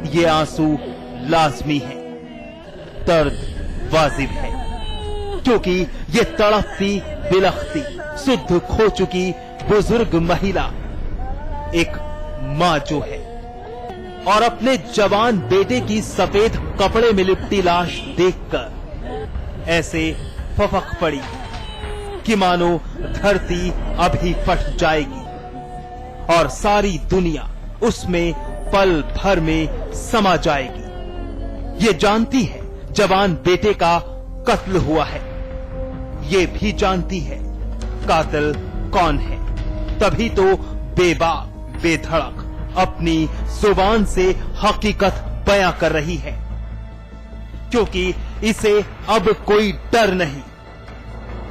ये आंसू लाजमी है, दर्द वाजिब है, क्योंकि ये तड़पती बिलखती सुध खो चुकी बुजुर्ग महिला एक मां जो है और अपने जवान बेटे की सफेद कपड़े में लिपटी लाश देखकर ऐसे फफक पड़ी कि मानो धरती अभी फट जाएगी और सारी दुनिया उसमें पल भर में समा जाएगी। ये जानती है जवान बेटे का कत्ल हुआ है, ये भी जानती है कातिल कौन है, तभी तो बेबाक बेधड़क अपनी जुबान से हकीकत बयां कर रही है, क्योंकि इसे अब कोई डर नहीं।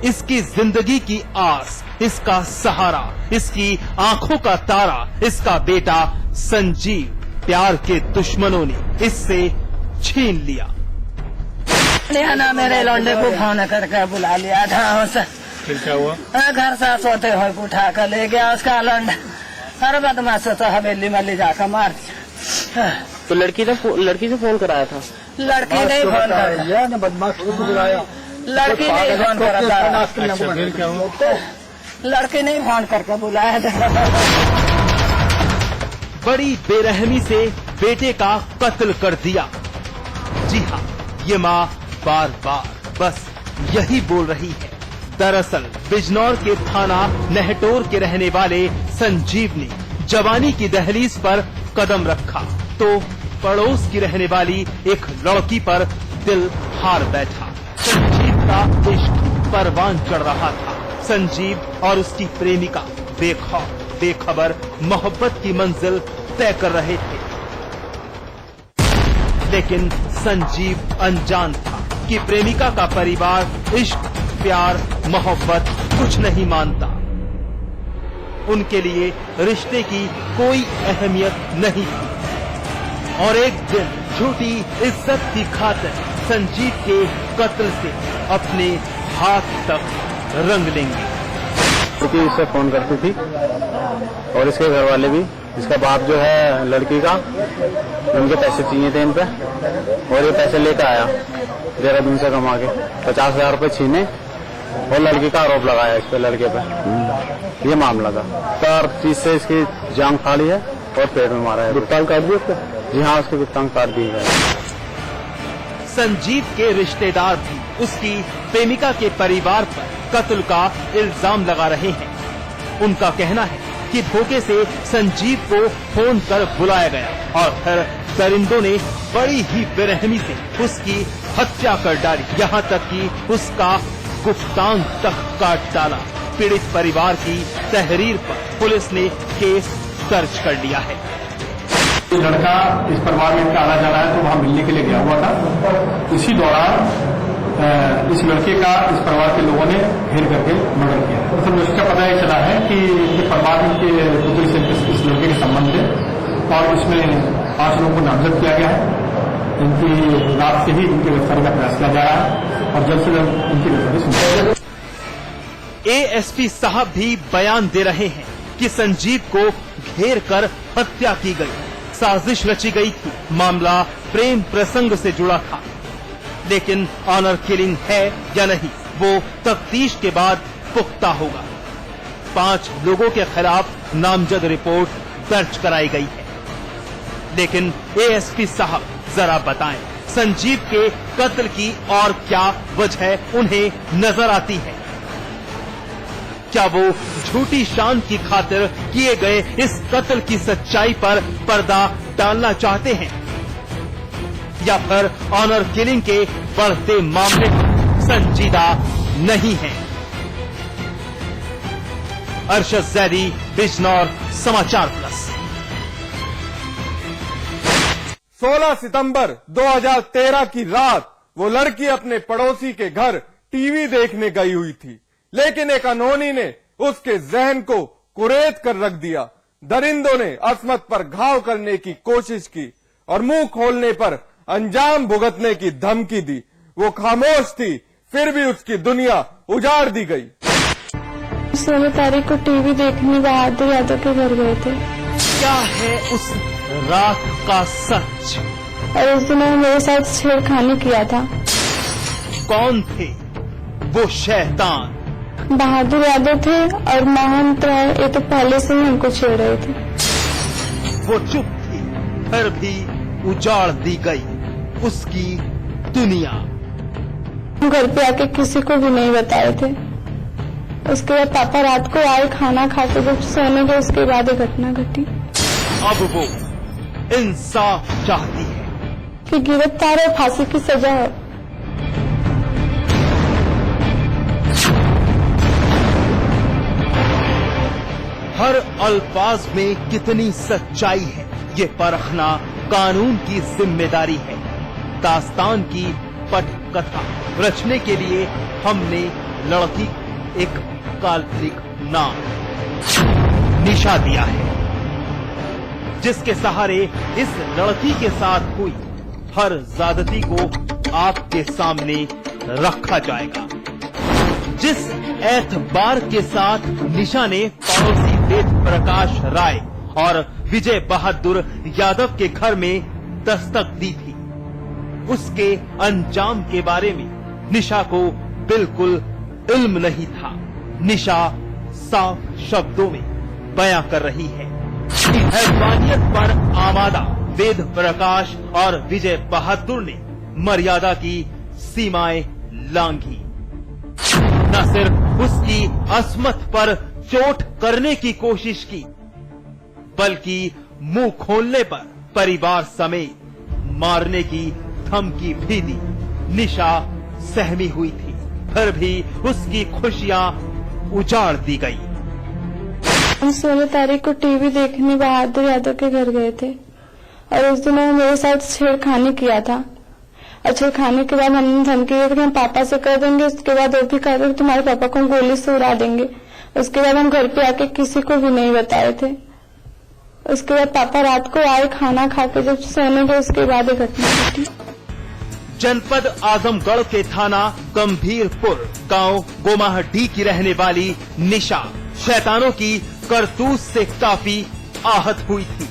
इसकी जिंदगी की आस, इसका सहारा, इसकी आंखों का तारा, इसका बेटा संजीव प्यार के दुश्मनों ने इससे छीन लिया। ना मेरे लौंडे को फोन करके बुला लिया था। फिर क्या हुआ? घर से सोते हुए उठा कर ले गया उसका लौंडा। हर बदमाश तो हवेली में ले जाकर मार दिया। तो लड़की से फोन कराया था? लड़की नहीं फोन कराया, बदमाश को बुलाया। लड़की नहीं फोन कराया। फिर क्या हुआ? लड़की नहीं फोन करके बुलाया था। बड़ी बेरहमी से बेटे का कत्ल कर दिया। जी हाँ, ये माँ बार बार बस यही बोल रही है। दरअसल बिजनौर के थाना नेहटोर के रहने वाले संजीव ने जवानी की दहलीज पर कदम रखा तो पड़ोस की रहने वाली एक लड़की पर दिल हार बैठा। संजीव का इश्क परवान चढ़ रहा था। संजीव और उसकी प्रेमिका बेखौफ बेखबर मोहब्बत की मंजिल तय कर रहे थे, लेकिन संजीव अनजान था कि प्रेमिका का परिवार इश्क प्यार मोहब्बत कुछ नहीं मानता। उनके लिए रिश्ते की कोई अहमियत नहीं थी और एक दिन झूठी इज्जत की खातिर संजीव के कत्ल से अपने हाथ तक रंग लेंगे। क्योंकि इससे फोन करती थी और इसके घर वाले भी, इसका बाप जो है लड़की का, उनके पैसे चाहिए थे इन पे और ये पैसे लेकर आया देहरादून से कमा के 50,000 रुपये छीने और लड़की का आरोप लगाया इस पे, लड़के पे। ये मामला था। 4 चीज से इसकी जान फाड़ी है और पेट में मारा है। गुप्तांग काट दिए उसको? जी हाँ, उसके गुप्तांग काट दिए गए। संजीव के रिश्तेदार भी उसकी प्रेमिका के परिवार पर कत्ल का इल्जाम लगा रहे हैं। उनका कहना है कि धोखे से संजीव को फोन कर बुलाया गया और फिर दरिंदों ने बड़ी ही बेरहमी से उसकी हत्या कर डाली, यहाँ तक कि उसका गुप्तांग तक काट डाला। पीड़ित परिवार की तहरीर पर पुलिस ने केस दर्ज कर लिया है। लड़का इस परिवार में इनका आना जाना है तो वहाँ मिलने के लिए गया हुआ था। इसी दौरान इस लड़के का इस परिवार के लोगों ने घेर करके मर्डर किया। तो इसका पता ये चला है कि ये परिवार के पुत्री से इस लड़के के संबंध है और इसमें 5 लोगों को नामजद किया गया है। इनकी रात से ही इनकी गिरफ्तारी का प्रयास किया जा रहा है और जल्द से जल्द इनकी गिरफ्तारी सुनिश्चित है। एएसपी साहब भी बयान दे रहे हैं कि संजीव को घेर कर हत्या की गई, साजिश रची गई थी। मामला प्रेम प्रसंग से जुड़ा था, लेकिन ऑनर किलिंग है या नहीं वो तफ्तीश के बाद पुख्ता होगा। 5 लोगों के खिलाफ नामजद रिपोर्ट दर्ज कराई गई है, लेकिन एएसपी साहब जरा बताएं, संजीव के कत्ल की और क्या वजह उन्हें नजर आती है? क्या वो झूठी शान की खातिर किए गए इस कत्ल की सच्चाई पर पर्दा डालना चाहते हैं या फिर ऑनर किलिंग के बढ़ते मामले संजीदा नहीं है? अरशद जैदी, बिजनौर समाचार प्लस। 16 सितंबर 2013 की रात वो लड़की अपने पड़ोसी के घर टीवी देखने गई हुई थी, लेकिन एक अनहोनी ने उसके जहन को कुरेद कर रख दिया। दरिंदों ने असमत पर घाव करने की कोशिश की और मुंह खोलने पर अंजाम भुगतने की धमकी दी। वो खामोश थी, फिर भी उसकी दुनिया उजाड़ दी गई। 16 तारीख को टीवी देखने बहादुर यादव के घर गए थे। क्या है उस रात का सच। और उस दिन उन्होंने मेरे साथ छेड़खानी किया था। कौन थे वो शैतान? बहादुर यादव थे और महंत राय, ये तो पहले से ही हमको छेड़ रहे थे। वो चुप थी, फिर भी उजाड़ दी गई उसकी दुनिया। हम घर पे आके किसी को भी नहीं बताए थे। उसके बाद पापा रात को आए, खाना खा के जब सोने गए, उसके बाद ये घटना घटी। अब वो इंसाफ चाहती है कि गिरफ्तार और फांसी की सजा हो। हर अल्फाज में कितनी सच्चाई है, ये परखना कानून की जिम्मेदारी है। दास्तान की पटकथा रचने के लिए हमने लड़की एक काल्पनिक नाम निशा दिया है, जिसके सहारे इस लड़की के साथ हुई हर ज्यादती को आपके सामने रखा जाएगा। जिस एतबार के साथ निशा ने पड़ोसी वेद प्रकाश राय और विजय बहादुर यादव के घर में दस्तक दी थी, उसके अंजाम के बारे में निशा को बिल्कुल इल्म नहीं था। निशा साफ शब्दों में बयां कर रही है कि हैवानियत पर आमादा वेद प्रकाश और विजय बहादुर ने मर्यादा की सीमाएं लांघी। न सिर्फ उसकी अस्मत पर चोट करने की कोशिश की, बल्कि मुंह खोलने पर परिवार समेत मारने की धमकी भी दी। निशा सहमी हुई थी, फिर भी उसकी खुशियां उजाड़ दी गई। हम 16 तारीख को टीवी देखने बहादुर यादव के घर गए थे और उस दिन उन्होंने मेरे साथ छेड़खानी किया था। और छेड़खानी के बाद हमने धमकी दी कि हम पापा से कर देंगे। उसके बाद वो भी कह रहे तुम्हारे पापा को हम गोली से उड़ा देंगे। उसके बाद हम घर पे आके किसी को भी नहीं बताए थे। उसके बाद पापा रात को आए, खाना खा के जब सोने गए, उसके बाद ये घटना घटी। जनपद आजमगढ़ के थाना गंभीरपुर गांव गोमाहडी की रहने वाली निशा शैतानों की करतूत से काफी आहत हुई थी।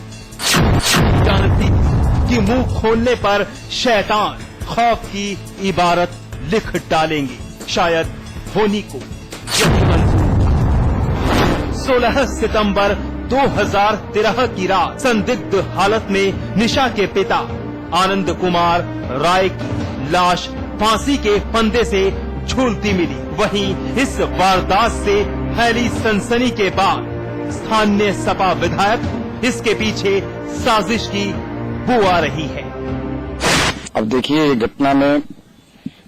जानती थी कि मुंह खोलने पर शैतान खौफ की इबारत लिख डालेंगे। शायद होनी को यही मंजूर था। 16 सितंबर 2013 की रात संदिग्ध हालत में निशा के पिता आनंद कुमार राय की लाश फांसी के फंदे से झूलती मिली। वहीं इस वारदात से फैली सनसनी के बाद स्थानीय सपा विधायक इसके पीछे साजिश की बू आ रही है। अब देखिए, ये घटना में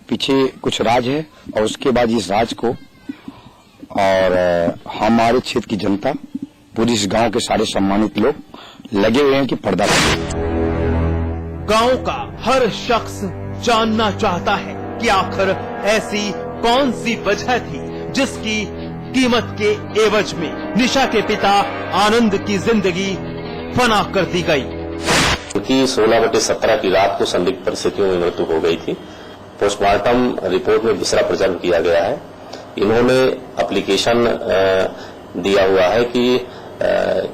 पीछे कुछ राज है और उसके बाद इस राज को और हमारे क्षेत्र की जनता, पूरी इस गांव के सारे सम्मानित लोग लगे हुए हैं कि पर्दा करें। गांव का हर शख्स जानना चाहता है कि आखिर ऐसी कौन सी वजह थी जिसकी कीमत के एवज में निशा के पिता आनंद की जिंदगी फना कर दी गई। उनकी 16/17 की रात को संदिग्ध परिस्थितियों में मृत्यु हो गई थी। पोस्टमार्टम रिपोर्ट में दूसरा प्रिजर्व किया गया है। इन्होंने एप्लीकेशन दिया हुआ है कि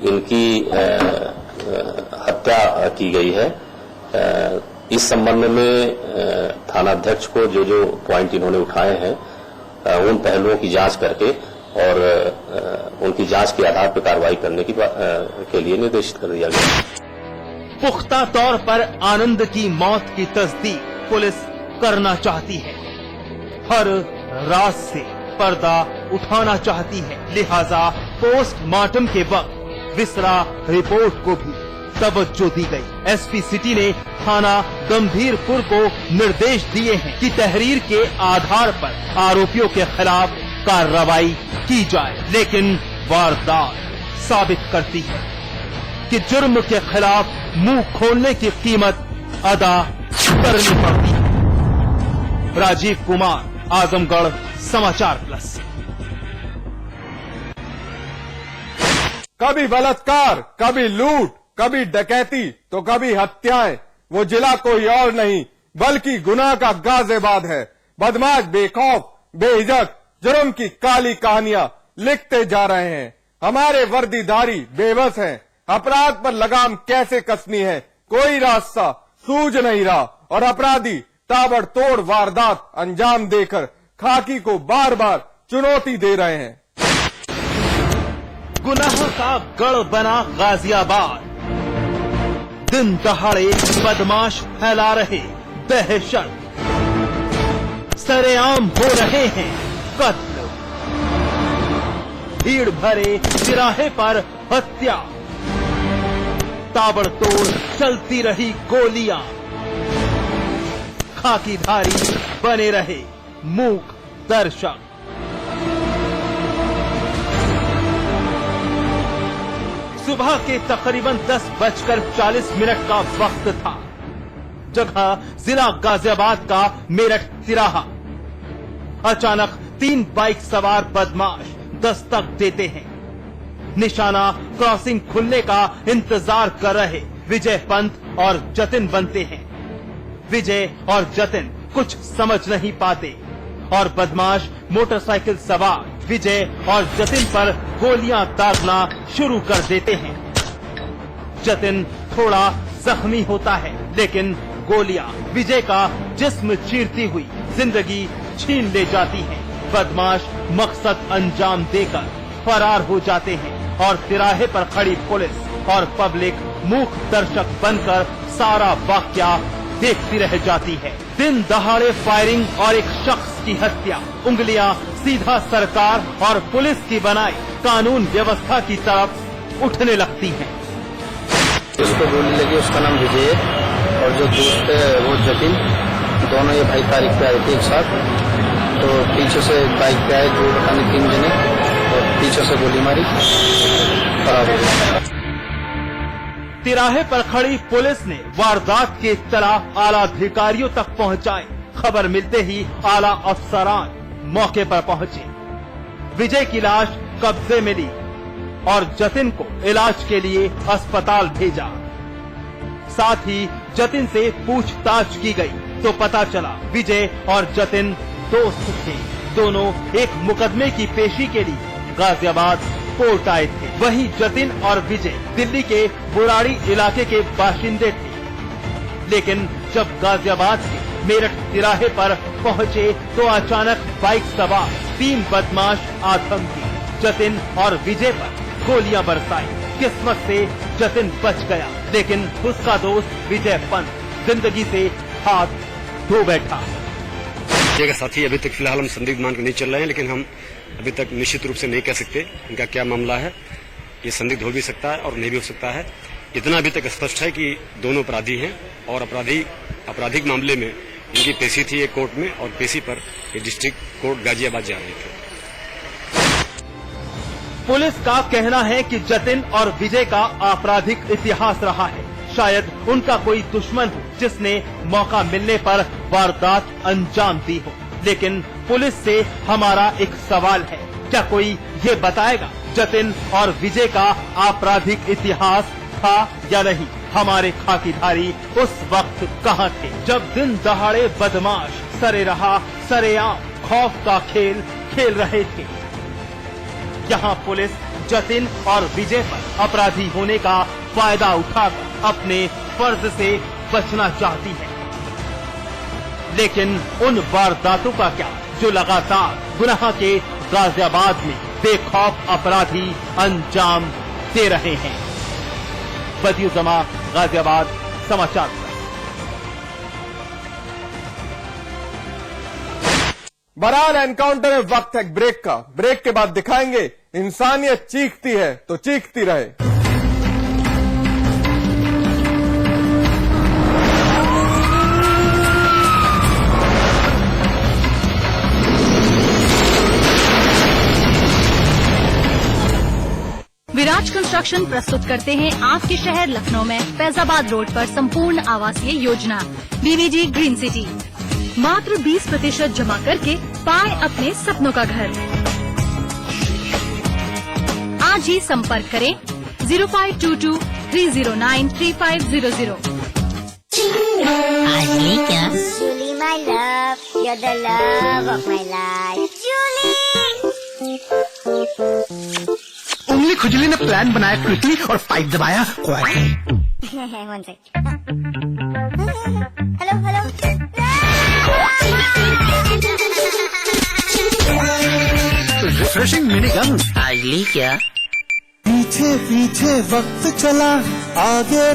इनकी हत्या की गई है। इस संबंध में थाना अध्यक्ष को जो जो पॉइंट इन्होंने उठाए हैं उन पहलुओं की जांच करके और उनकी जांच के आधार पर कार्रवाई करने के लिए निर्देशित कर दिया गया। पुख्ता तौर पर आनंद की मौत की तस्दीक पुलिस करना चाहती है, हर राज से पर्दा उठाना चाहती है। लिहाजा पोस्टमार्टम के वक्त विसरा रिपोर्ट को भी तवज्जो दी गई। एसपी सिटी ने थाना गंभीरपुर को निर्देश दिए हैं कि तहरीर के आधार पर आरोपियों के खिलाफ कार्रवाई की जाए। लेकिन वारदात साबित करती है कि जुर्म के खिलाफ मुंह खोलने की कीमत अदा करनी पड़ती है। राजीव कुमार, आजमगढ़ समाचार प्लस। कभी बलात्कार, कभी लूट, कभी डकैती तो कभी हत्याएं। वो जिला कोई और नहीं बल्कि गुनाह का गाजियाबाद है। बदमाश बेखौफ बेहिजक जुर्म की काली कहानियां लिखते जा रहे हैं। हमारे वर्दीधारी बेबस हैं, अपराध पर लगाम कैसे कसनी है, कोई रास्ता सूझ नहीं रहा और अपराधी ताबड़तोड़ वारदात अंजाम देकर खाकी को बार बार चुनौती दे रहे हैं। गुनाह का गढ़ बना गाजियाबाद, दिन दहाड़े बदमाश फैला रहे दहशत, सरेआम हो रहे हैं कत्ल, भीड़ भरे तिराहे पर हत्या, ताबड़तोड़ चलती रही गोलियां, खाकीधारी बने रहे मूक दर्शक। सुबह के तकरीबन 10:40 का वक्त था। जगह जिला गाजियाबाद का मेरठ तिराहा। अचानक 3 बाइक सवार बदमाश दस्तक देते हैं। निशाना क्रॉसिंग खुलने का इंतजार कर रहे विजय पंत और जतिन बनते हैं। विजय और जतिन कुछ समझ नहीं पाते और बदमाश मोटरसाइकिल सवार विजय और जतिन पर गोलियां दागना शुरू कर देते हैं। जतिन थोड़ा जख्मी होता है, लेकिन गोलियां विजय का जिस्म चीरती हुई जिंदगी छीन ले जाती हैं। बदमाश मकसद अंजाम देकर फरार हो जाते हैं और तिराहे पर खड़ी पुलिस और पब्लिक मूक दर्शक बनकर सारा वाकया देखती रह जाती है। दिन दहाड़े फायरिंग और एक शख्स की हत्या, उंगलियां सीधा सरकार और पुलिस की बनाई कानून व्यवस्था की तरफ उठने लगती हैं। जिसको गोली लगी उसका नाम विजय और जो दोस्त है वो जतिन, दोनों ये भाई तारीख पे आए थे एक साथ। तो पीछे से बाइक पे आए जो पता नहीं 3 जने और पीछे से गोली मारी, फरार हो गए। तिराहे पर खड़ी पुलिस ने वारदात की इत्तला आला अधिकारियों तक पहुंचाई। खबर मिलते ही आला अफसरान मौके पर पहुंचे। विजय की लाश कब्जे में ली और जतिन को इलाज के लिए अस्पताल भेजा। साथ ही जतिन से पूछताछ की गई तो पता चला विजय और जतिन दोस्त थे। दोनों एक मुकदमे की पेशी के लिए गाजियाबाद कोर्ट आए थे। वहीं जतिन और विजय दिल्ली के बुराड़ी इलाके के बाशिंदे थे, लेकिन जब गाजियाबाद के मेरठ तिराहे पर पहुंचे तो अचानक बाइक सवार 3 बदमाश आतंकी जतिन और विजय पर गोलियां बरसाई। किस्मत से जतिन बच गया, लेकिन उसका दोस्त विजय पंत जिंदगी से हाथ धो बैठा। विजय का साथी अभी तक फिलहाल हम संदिग्ध मान कर नहीं चल रहे हैं, लेकिन हम अभी तक निश्चित रूप से नहीं कह सकते इनका क्या मामला है। ये संदिग्ध हो भी सकता है और नहीं भी हो सकता है। इतना अभी तक स्पष्ट है कि दोनों अपराधी हैं और आपराधिक मामले में इनकी पेशी थी एक कोर्ट में और पेशी पर ये डिस्ट्रिक्ट कोर्ट गाजियाबाद जा रहे थे। पुलिस का कहना है कि जतिन और विजय का आपराधिक इतिहास रहा है। शायद उनका कोई दुश्मन हो जिसने मौका मिलने पर वारदात अंजाम दी हो। लेकिन पुलिस से हमारा एक सवाल है, क्या कोई ये बताएगा जतिन और विजय का आपराधिक इतिहास था या नहीं? हमारे खाकीधारी उस वक्त कहाँ थे जब दिन दहाड़े बदमाश सरेआम खौफ का खेल खेल रहे थे? यहाँ पुलिस जतिन और विजय पर अपराधी होने का फायदा उठाकर अपने फर्ज से बचना चाहती है। लेकिन उन वारदातों का क्या जो लगातार गुनाह के गाजियाबाद में बेखौफ अपराधी अंजाम दे रहे हैं। बदियुज़्ज़मा, गाजियाबाद समाचार। बहरहाल एनकाउंटर में वक्त है ब्रेक का। ब्रेक के बाद दिखाएंगे इंसानियत चीखती है तो चीखती रहे। विराज कंस्ट्रक्शन प्रस्तुत करते हैं आपके शहर लखनऊ में फैजाबाद रोड पर संपूर्ण आवासीय योजना बीवीजी ग्रीन सिटी। मात्र 20% जमा करके पाए अपने सपनों का घर। आज ही संपर्क करें 0522-309-3500। आज ली क्या? Julie, my love, you're the love of my life. Julie! उंगली खुजली खुजली ने प्लान बनाया क्विकली और पाइप दबाया quietly. One sec. Hello. Refreshing mini gun आज ली क्या? पीछे पीछे वक्त चला आगे